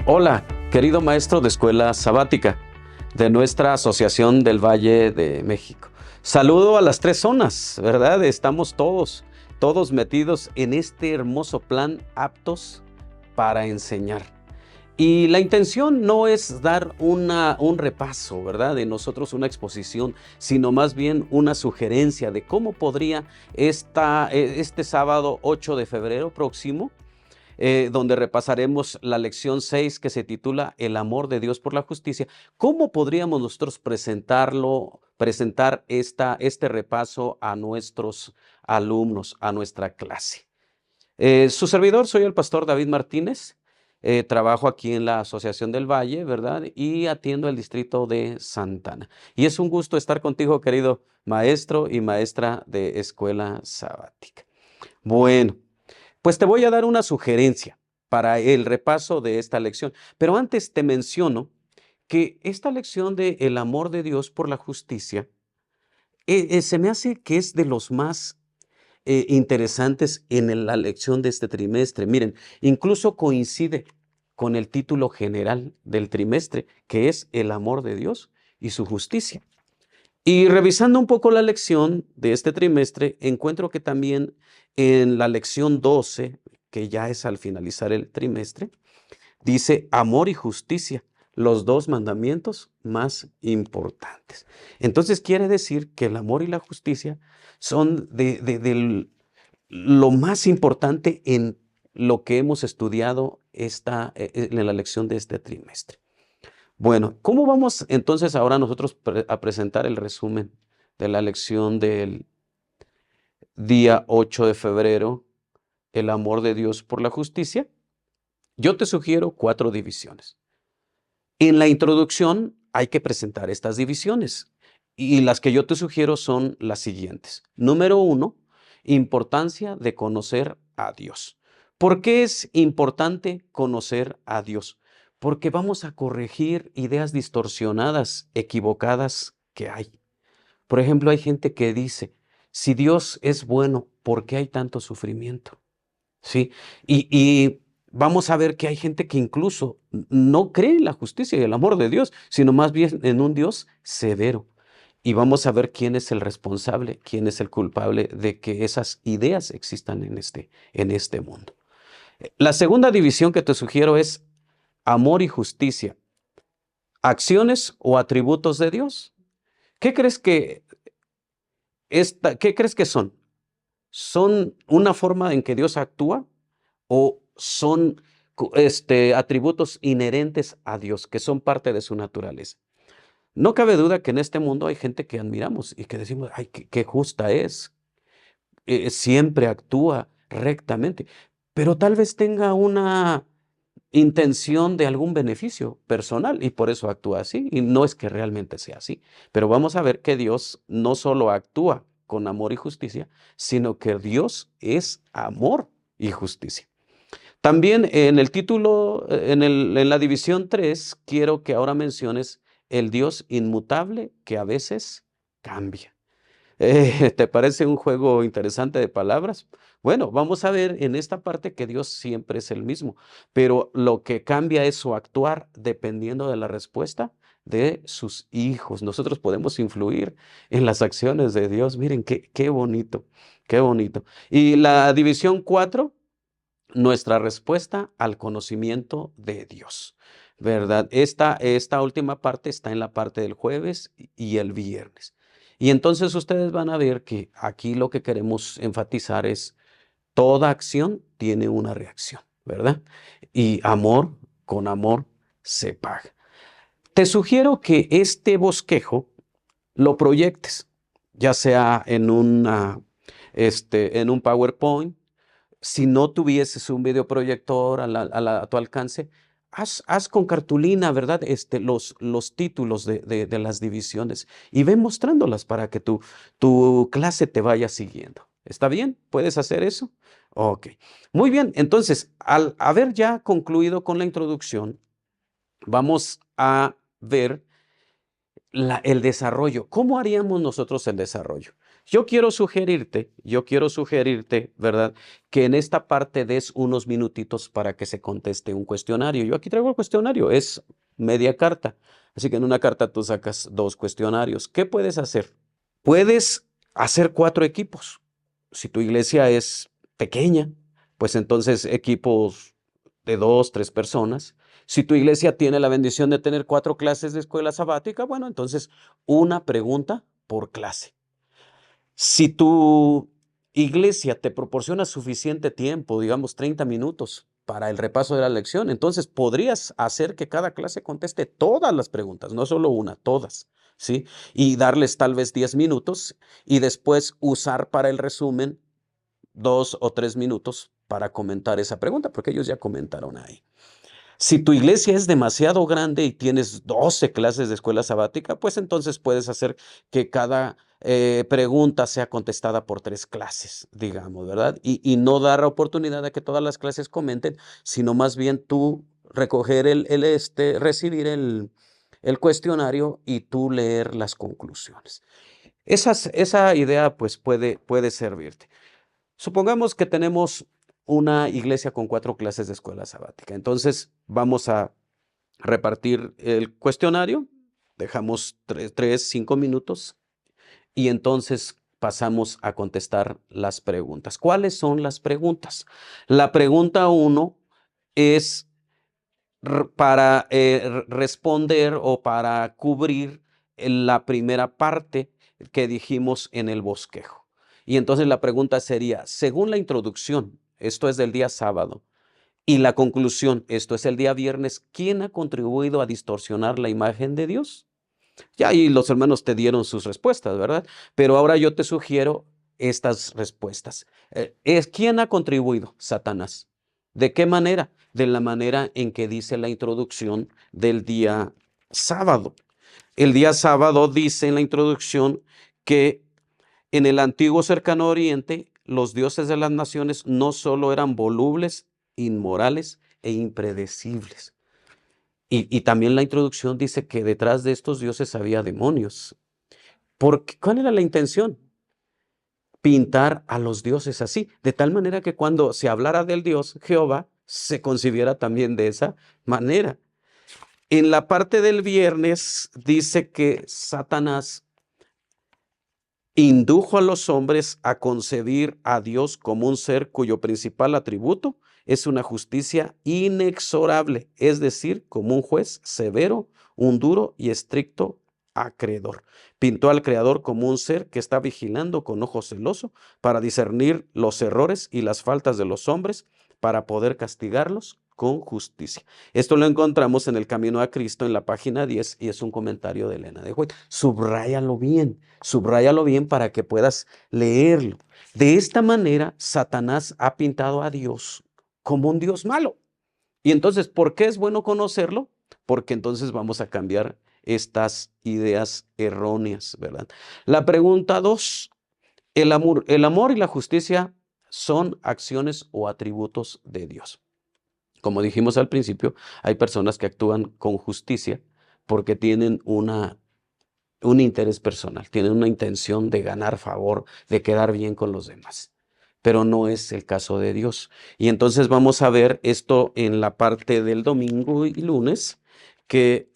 Hola, querido maestro de escuela sabática de nuestra Asociación del Valle de México. Saludo a las tres zonas, ¿verdad? Estamos todos metidos en este hermoso plan, aptos para enseñar. Y la intención no es dar un repaso, ¿verdad? De nosotros una exposición, sino más bien una sugerencia de cómo podría este sábado 8 de febrero próximo, donde repasaremos la lección 6 que se titula El amor de Dios por la justicia. ¿Cómo podríamos nosotros presentar este repaso a nuestros alumnos, a nuestra clase? Su servidor, soy el pastor David Martínez. Trabajo aquí en la Asociación del Valle, ¿verdad? Y atiendo el distrito de Santana. Y es un gusto estar contigo, querido maestro y maestra de escuela sabática. Bueno, pues te voy a dar una sugerencia para el repaso de esta lección. Pero antes te menciono que esta lección de el amor de Dios por la justicia se me hace que es de los más interesantes en la lección de este trimestre. Miren, incluso coincide con el título general del trimestre, que es el amor de Dios y su justicia. Y revisando un poco la lección de este trimestre, encuentro que también en la lección 12, que ya es al finalizar el trimestre, dice amor y justicia, los dos mandamientos más importantes. Entonces quiere decir que el amor y la justicia son lo más importante en lo que hemos estudiado en la lección de este trimestre. Bueno, ¿cómo vamos entonces ahora nosotros a presentar el resumen de la lección del día 8 de febrero, el amor de Dios por la justicia? Yo te sugiero 4 divisiones. En la introducción hay que presentar estas divisiones y las que yo te sugiero son las siguientes. Número 1, importancia de conocer a Dios. ¿Por qué es importante conocer a Dios? Porque vamos a corregir ideas distorsionadas, equivocadas que hay. Por ejemplo, hay gente que dice, si Dios es bueno, ¿por qué hay tanto sufrimiento? ¿Sí? Y vamos a ver que hay gente que incluso no cree en la justicia y el amor de Dios, sino más bien en un Dios severo. Y vamos a ver quién es el responsable, quién es el culpable de que esas ideas existan en este mundo. La segunda división que te sugiero es amor y justicia, acciones o atributos de Dios. ¿Qué crees qué crees que son? ¿Son una forma en que Dios actúa o son atributos inherentes a Dios, que son parte de su naturaleza? No cabe duda que en este mundo hay gente que admiramos y que decimos, ay, qué justa es, siempre actúa rectamente, pero tal vez tenga una intención de algún beneficio personal y por eso actúa así, y no es que realmente sea así. Pero vamos a ver que Dios no solo actúa con amor y justicia, sino que Dios es amor y justicia. También en el título, en la división 3, quiero que ahora menciones el Dios inmutable que a veces cambia. ¿Te parece un juego interesante de palabras? Bueno, vamos a ver en esta parte que Dios siempre es el mismo, pero lo que cambia es su actuar dependiendo de la respuesta de sus hijos. Nosotros podemos influir en las acciones de Dios. Miren, qué bonito, qué bonito. Y la división 4, nuestra respuesta al conocimiento de Dios, ¿verdad? Esta última parte está en la parte del jueves y el viernes. Y entonces ustedes van a ver que aquí lo que queremos enfatizar es toda acción tiene una reacción, ¿verdad? Y amor con amor se paga. Te sugiero que este bosquejo lo proyectes, ya sea en un PowerPoint. Si no tuvieses un videoproyector a tu alcance, haz con cartulina, ¿verdad? Los títulos de las divisiones y ve mostrándolas para que tu clase te vaya siguiendo. ¿Está bien? ¿Puedes hacer eso? Ok. Muy bien. Entonces, al haber ya concluido con la introducción, vamos a ver el desarrollo. ¿Cómo haríamos nosotros el desarrollo? Yo quiero sugerirte, ¿verdad? Que en esta parte des unos minutitos para que se conteste un cuestionario. Yo aquí traigo el cuestionario, es media carta. Así que en una carta tú sacas 2 cuestionarios. ¿Qué puedes hacer? Puedes hacer 4 equipos. Si tu iglesia es pequeña, pues entonces equipos de 2, 3 personas. Si tu iglesia tiene la bendición de tener 4 clases de escuela sabática, bueno, entonces una pregunta por clase. Si tu iglesia te proporciona suficiente tiempo, digamos 30 minutos para el repaso de la lección, entonces podrías hacer que cada clase conteste todas las preguntas, no solo una, todas, ¿sí? Y darles tal vez 10 minutos y después usar para el resumen 2 o 3 minutos para comentar esa pregunta, porque ellos ya comentaron ahí. Si tu iglesia es demasiado grande y tienes 12 clases de escuela sabática, pues entonces puedes hacer que cada pregunta sea contestada por 3 clases, digamos, ¿verdad? Y no dar oportunidad a que todas las clases comenten, sino más bien tú recoger recibir el cuestionario y tú leer las conclusiones. Esa idea pues puede servirte. Supongamos que tenemos una iglesia con 4 clases de escuela sabática. Entonces vamos a repartir el cuestionario, dejamos 5 minutos y entonces pasamos a contestar las preguntas. ¿Cuáles son las preguntas? La pregunta 1 es para responder o para cubrir la primera parte que dijimos en el bosquejo. Y entonces la pregunta sería, según la introducción, esto es del día sábado, y la conclusión, esto es el día viernes, ¿quién ha contribuido a distorsionar la imagen de Dios? Ya ahí los hermanos te dieron sus respuestas, ¿verdad? Pero ahora yo te sugiero estas respuestas. ¿Quién ha contribuido? Satanás. ¿De qué manera? De la manera en que dice la introducción del día sábado. El día sábado dice en la introducción que en el antiguo cercano oriente los dioses de las naciones no solo eran volubles, inmorales e impredecibles. Y también la introducción dice que detrás de estos dioses había demonios. ¿Cuál era la intención? Pintar a los dioses así, de tal manera que cuando se hablara del Dios Jehová, se concibiera también de esa manera. En la parte del viernes dice que Satanás indujo a los hombres a concebir a Dios como un ser cuyo principal atributo es una justicia inexorable, es decir, como un juez severo, un duro y estricto acreedor. Pintó al Creador como un ser que está vigilando con ojo celoso para discernir los errores y las faltas de los hombres, para poder castigarlos con justicia. Esto lo encontramos en El Camino a Cristo en la página 10 y es un comentario de Elena de White. Subrayalo bien para que puedas leerlo. De esta manera, Satanás ha pintado a Dios como un Dios malo. Y entonces, ¿por qué es bueno conocerlo? Porque entonces vamos a cambiar estas ideas erróneas, ¿verdad? La pregunta 2, el amor y la justicia son acciones o atributos de Dios. Como dijimos al principio, hay personas que actúan con justicia porque tienen un interés personal, tienen una intención de ganar favor, de quedar bien con los demás. Pero no es el caso de Dios. Y entonces vamos a ver esto en la parte del domingo y lunes, que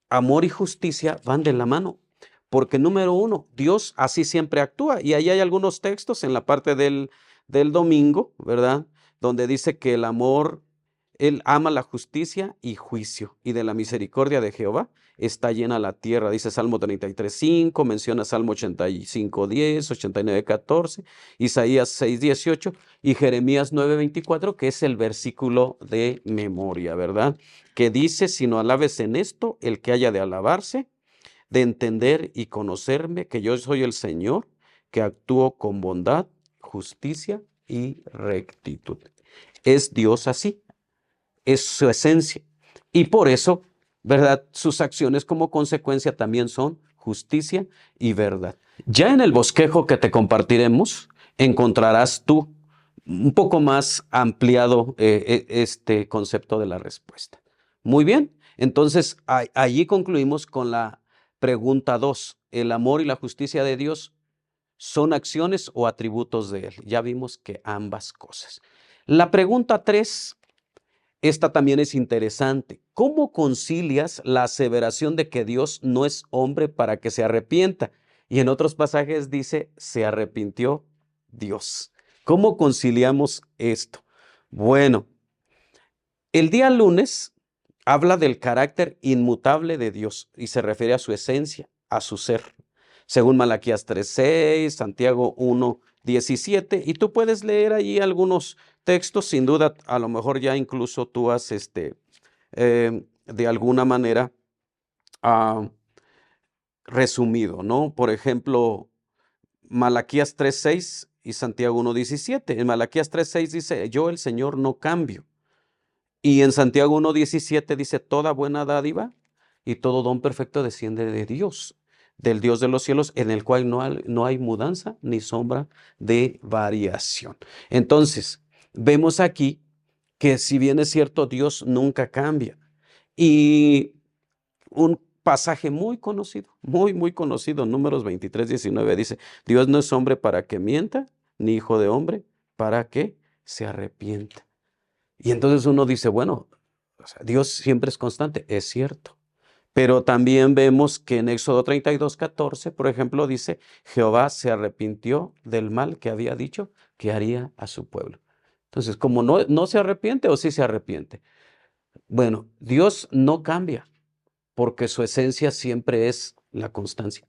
amor y justicia van de la mano. Porque número 1, Dios así siempre actúa. Y ahí hay algunos textos en la parte del domingo, ¿verdad? Donde dice que el amor, Él ama la justicia y juicio. Y de la misericordia de Jehová está llena la tierra. Dice Salmo 33:5, menciona Salmo 85:10, 89:14, Isaías 6:18 y Jeremías 9:24, que es el versículo de memoria, ¿verdad? Que dice, sino alabes en esto el que haya de alabarse, de entender y conocerme, que yo soy el Señor, que actúo con bondad, justicia y rectitud. Es Dios así, es su esencia. Y por eso, ¿verdad? Sus acciones como consecuencia también son justicia y verdad. Ya en el bosquejo que te compartiremos, encontrarás tú un poco más ampliado este concepto de la respuesta. Muy bien, entonces allí concluimos con la pregunta 2. ¿El amor y la justicia de Dios ¿Son acciones o atributos de Él? Ya vimos que ambas cosas. La pregunta 3, esta también es interesante. ¿Cómo concilias la aseveración de que Dios no es hombre para que se arrepienta? Y en otros pasajes dice, se arrepintió Dios. ¿Cómo conciliamos esto? Bueno, el día lunes habla del carácter inmutable de Dios y se refiere a su esencia, a su ser, según Malaquías 3:6, Santiago 1:17, y tú puedes leer allí algunos textos, sin duda, a lo mejor ya incluso tú has, de alguna manera, ah, resumido, ¿no? Por ejemplo, Malaquías 3:6 y Santiago 1:17. En Malaquías 3:6 dice, yo el Señor no cambio. Y en Santiago 1:17 dice, toda buena dádiva y todo don perfecto desciende de Dios, del Dios de los cielos, en el cual no hay mudanza ni sombra de variación. Entonces, vemos aquí que si bien es cierto, Dios nunca cambia. Y un pasaje muy conocido, muy conocido, Números 23:19 dice, Dios no es hombre para que mienta, ni hijo de hombre para que se arrepienta. Y entonces uno dice, bueno, o sea, Dios siempre es constante, es cierto. Pero también vemos que en Éxodo 32:14, por ejemplo, dice, Jehová se arrepintió del mal que había dicho que haría a su pueblo. Entonces, como no se arrepiente o sí se arrepiente. Bueno, Dios no cambia porque su esencia siempre es la constancia.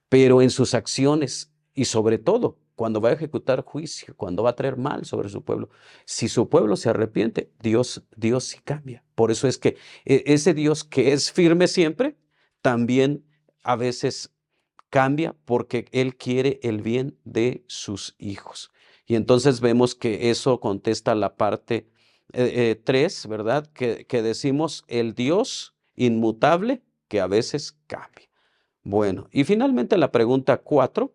Pero en sus acciones y sobre todo cuando va a ejecutar juicio, cuando va a traer mal sobre su pueblo, si su pueblo se arrepiente, Dios sí cambia. Por eso es que ese Dios que es firme siempre, también a veces cambia porque Él quiere el bien de sus hijos. Y entonces vemos que eso contesta la parte 3, ¿verdad? Que decimos el Dios inmutable que a veces cambia. Bueno, y finalmente la pregunta 4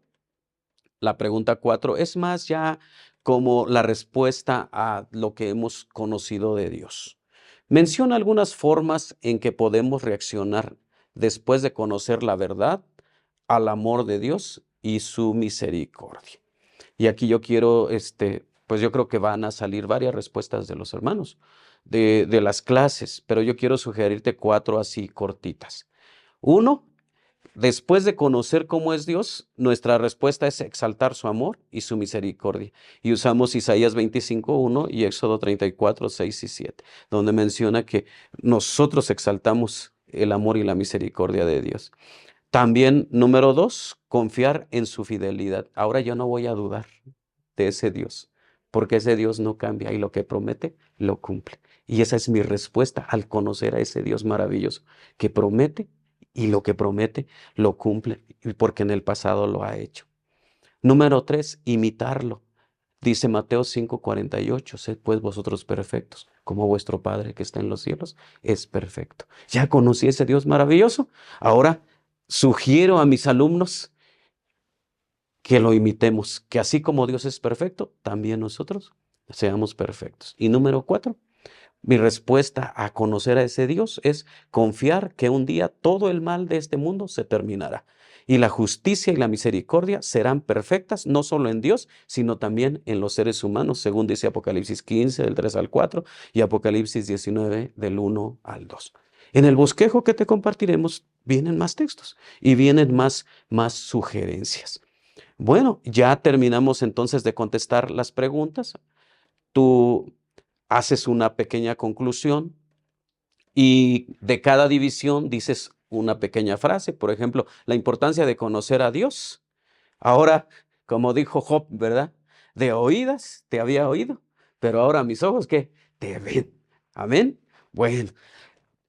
es más ya como la respuesta a lo que hemos conocido de Dios. Menciona algunas formas en que podemos reaccionar después de conocer la verdad al amor de Dios y su misericordia. Y aquí yo quiero, pues yo creo que van a salir varias respuestas de los hermanos de las clases, pero yo quiero sugerirte 4 así cortitas. 1, después de conocer cómo es Dios, nuestra respuesta es exaltar su amor y su misericordia. Y usamos Isaías 25:1 y Éxodo 34:6 y 7, donde menciona que nosotros exaltamos el amor y la misericordia de Dios. También, número 2, confiar en su fidelidad. Ahora yo no voy a dudar de ese Dios, porque ese Dios no cambia y lo que promete, lo cumple. Y esa es mi respuesta al conocer a ese Dios maravilloso, que promete y lo que promete, lo cumple, porque en el pasado lo ha hecho. Número 3, imitarlo. Dice Mateo 5:48, sed pues vosotros perfectos, como vuestro Padre que está en los cielos es perfecto. Ya conocí ese Dios maravilloso. Ahora sugiero a mis alumnos que lo imitemos, que así como Dios es perfecto, también nosotros seamos perfectos. Y número 4, mi respuesta a conocer a ese Dios es confiar que un día todo el mal de este mundo se terminará y la justicia y la misericordia serán perfectas, no solo en Dios, sino también en los seres humanos, según dice Apocalipsis 15, del 3 al 4 y Apocalipsis 19, del 1 al 2. En el bosquejo que te compartiremos vienen más textos y vienen más sugerencias. Bueno, ya terminamos entonces de contestar las preguntas. Tú haces una pequeña conclusión y de cada división dices una pequeña frase. Por ejemplo, la importancia de conocer a Dios. Ahora, como dijo Job, ¿verdad? De oídas te había oído, pero ahora mis ojos, ¿qué? Te ven. Amén. Bueno,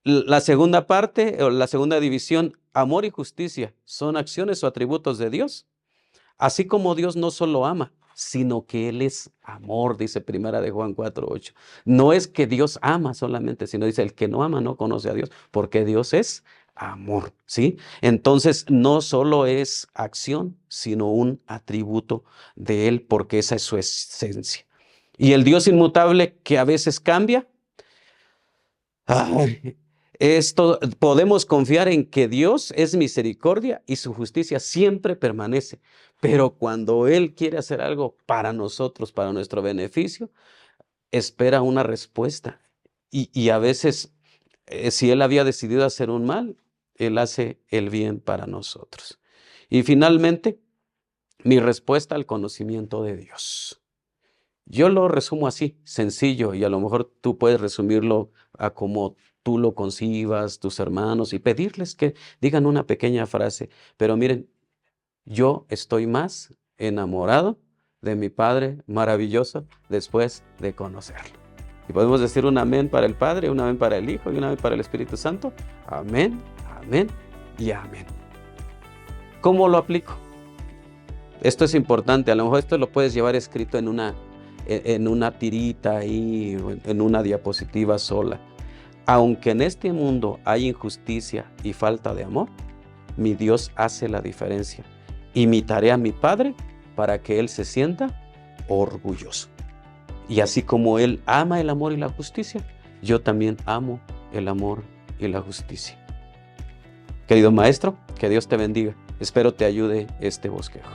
la segunda parte o la segunda división, amor y justicia, ¿son acciones o atributos de Dios? Así como Dios no solo ama, sino que Él es amor, dice Primera de Juan 4:8. No es que Dios ama solamente, sino dice, el que no ama no conoce a Dios, porque Dios es amor, ¿sí? Entonces, no solo es acción, sino un atributo de Él, porque esa es su esencia. Y el Dios inmutable que a veces cambia, ay, Esto podemos confiar en que Dios es misericordia y su justicia siempre permanece. Pero cuando Él quiere hacer algo para nosotros, para nuestro beneficio, espera una respuesta. Y a veces, si Él había decidido hacer un mal, Él hace el bien para nosotros. Y finalmente, mi respuesta al conocimiento de Dios. Yo lo resumo así, sencillo, y a lo mejor tú puedes resumirlo a como tú lo concibas, tus hermanos, y pedirles que digan una pequeña frase. Pero miren, yo estoy más enamorado de mi Padre maravilloso después de conocerlo. Y podemos decir un amén para el Padre, un amén para el Hijo y un amén para el Espíritu Santo. Amén, amén y amén. ¿Cómo lo aplico? Esto es importante, a lo mejor esto lo puedes llevar escrito en una tirita ahí, en una diapositiva sola. Aunque en este mundo hay injusticia y falta de amor, mi Dios hace la diferencia. Imitaré a mi Padre para que Él se sienta orgulloso. Y así como Él ama el amor y la justicia, yo también amo el amor y la justicia. Querido maestro, que Dios te bendiga. Espero te ayude este bosquejo.